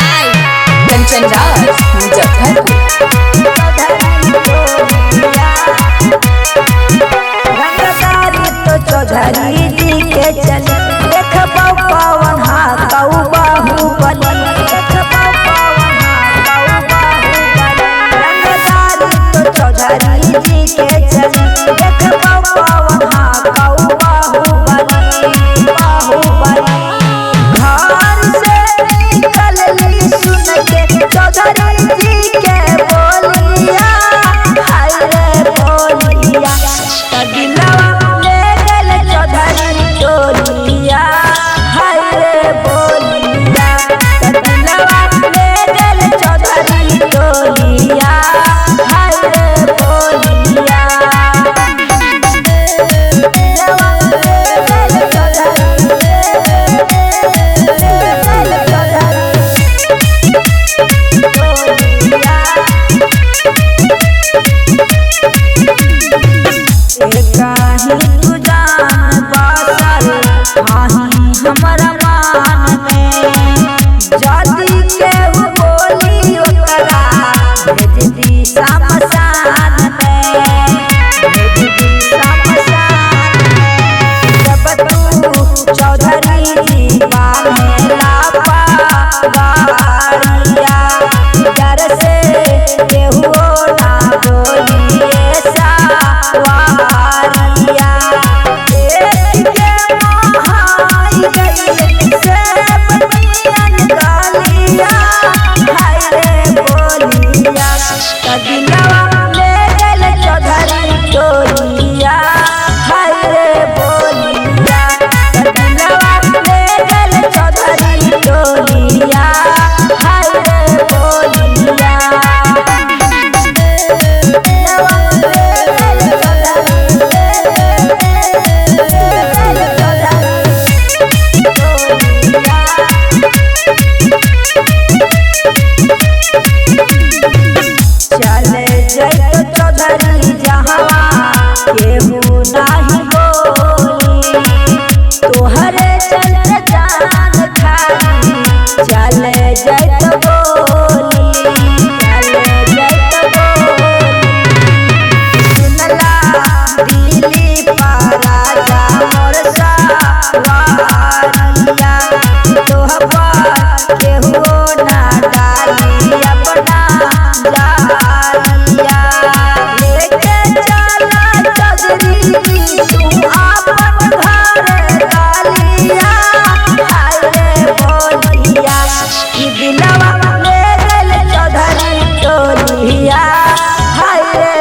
by Kanchan Raj, Muzaffarpur। Chaudhary जी के चल देख पवन हाउ बाहुबली चौधरी जी के चल देख पवन हाउ बाहुबली घर से निकलली सुन के चौधरी जी के बोलिया हाय रे बोलिया दिलवा ले गल चौधरी टोलिया हाय रे बोलिया दिलवा ले गल चौधरी टोलिया हाय रे बोलिया दिलवा ले गल काहे तू जान बासल आही हमरा मान में जदी केहू बोली ओकरा भेज दी शमशान में भेज दी शमशान में जब तू चौधरी जी बांधेला पागाड़िया डर से केहू ना बोलिए वारिया देख के महाई गई से बनियन गालिया हाय रे बोलिया दिलवा ले गल चौधरी टोलिया हाय रे बोलिया दिलवा ले गल चौधरी टोलिया हाय रे बोलिया चले जय चौधरी जहाँ केहू नाही बोली तोहरे चलते जान खाली चले जय बोली चले जय बोली सुनला दिली राजा मोर सवारिया तोहबा केहू ना डाली अपना जालिया लेके चला चौधरी जी तू आपन घर गालिया हाय रे बोलिया दिलवा ले गल चौधरी टोलिया हाय रे